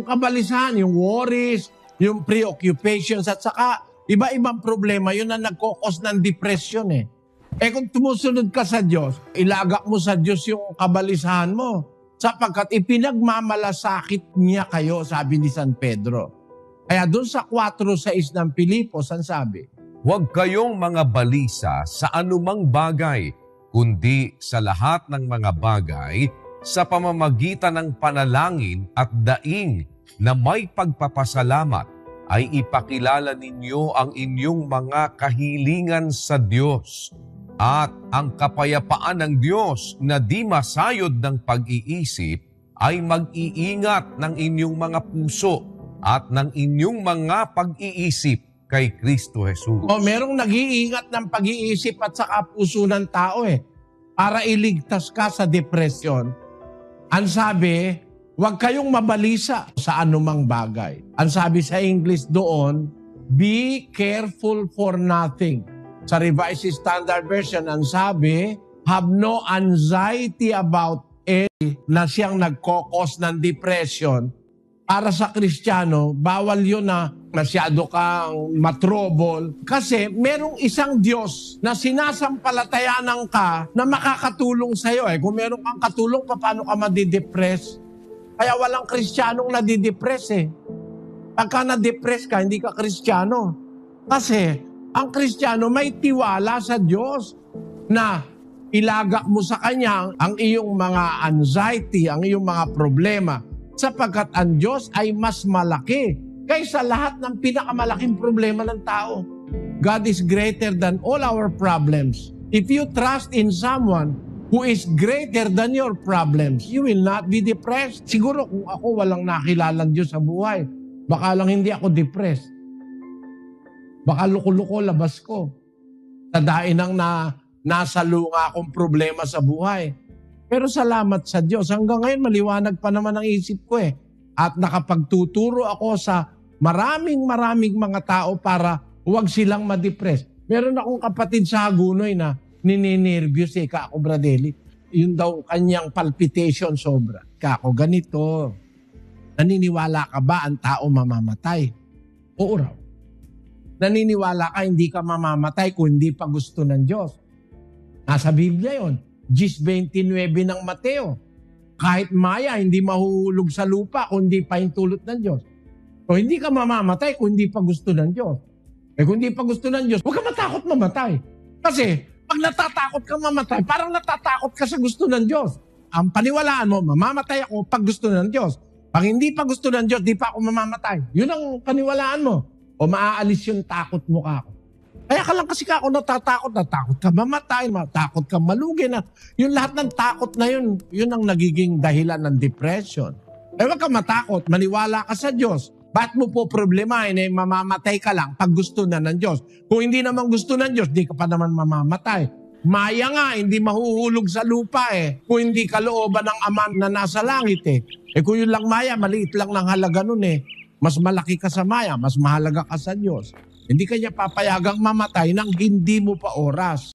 Yung kabalisahan, yung worries, yung preoccupations, at saka iba-ibang problema, yun ang nagkokos ng depression eh. Kung tumusunod ka sa Diyos, ilagak mo sa Diyos yung kabalisahan mo. Sapagkat ipinagmamalasakit niya kayo, sabi ni San Pedro. Kaya doon sa 4:6 ng Pilipos, ang sabi, huwag kayong mga balisa sa anumang bagay, kundi sa lahat ng mga bagay, sa pamamagitan ng panalangin at daing na may pagpapasalamat, ay ipakilala ninyo ang inyong mga kahilingan sa Diyos. At ang kapayapaan ng Diyos na di masayod ng pag-iisip ay mag-iingat ng inyong mga puso at ng inyong mga pag-iisip kay Kristo Jesus. Merong nag-iingat ng pag-iisip at saka puso ng tao para iligtas ka sa depression. Ang sabi, huwag kayong mabalisa sa anumang bagay. Ang sabi sa English doon, be careful for nothing. Sa Revised Standard Version, ang sabi, have no anxiety about it, na siyang nagkokos ng depression. Para sa Kristiyano, bawal yun na masyado kang matrobol. Kasi merong isang Diyos na sinasampalatayanan ka na makakatulong sa'yo. Kung meron kang katulong, paano ka madidepress? Kaya walang Kristiyanong nadidepress Pagka na-depress ka, hindi ka Kristiyano. Kasi ang Kristiyano may tiwala sa Diyos na ilagak mo sa Kanya ang iyong mga anxiety, ang iyong mga problema, sapagkat ang Diyos ay mas malaki kaysa lahat ng pinakamalaking problema ng tao. God is greater than all our problems. If you trust in someone who is greater than your problems, you will not be depressed. Siguro kung ako walang nakilalang Diyos sa buhay, baka lang hindi ako depressed. Baka luko-luko labas ko. Tadainang nasa lunga akong problema sa buhay. Pero salamat sa Diyos. Hanggang ngayon, maliwanag pa naman ang isip ko At nakapagtuturo ako sa maraming mga tao para huwag silang ma-depress. Meron akong kapatid sa Hagunoy na nininervyos Kako Bradeli. Yun daw kanyang palpitation sobra. Kako, ganito. Naniniwala ka ba ang tao mamamatay? Oo raw. Naniniwala ka hindi ka mamamatay kung hindi pa gusto ng Diyos. Nasa Biblia yon, 10:29 ng Mateo. Kahit maya, hindi mahuhulog sa lupa kung hindi pa hintulot ng Diyos. So hindi ka mamamatay kung hindi pa gusto ng Diyos. Kung hindi pa gusto ng Diyos, huwag ka matakot mamatay. Kasi pag natatakot ka mamatay, parang natatakot ka sa gusto ng Diyos. Ang paniwalaan mo, mamamatay ako pag gusto ng Diyos. Pag hindi pa gusto ng Diyos, di pa ako mamamatay. Yun ang paniwalaan mo. O maaalis yung takot mo Kako. Kaya ka lang kasi Kako natatakot ka mamatay, matakot ka malugi na. Yung lahat ng takot na yun, yun ang nagiging dahilan ng depression. Huwag ka matakot, maniwala ka sa Diyos. Ba't mo po problemahin mamamatay ka lang pag gusto na ng Diyos? Kung hindi naman gusto ng Diyos, di ka pa naman mamamatay. Maya nga, hindi mahuhulog sa lupa kung hindi kalooban ng Ama na nasa langit kung yun lang maya, maliit lang ng halaga nun Mas malaki ka sa maya, mas mahalaga ka sa Diyos. Hindi kanya papayagang mamatay nang hindi mo pa oras.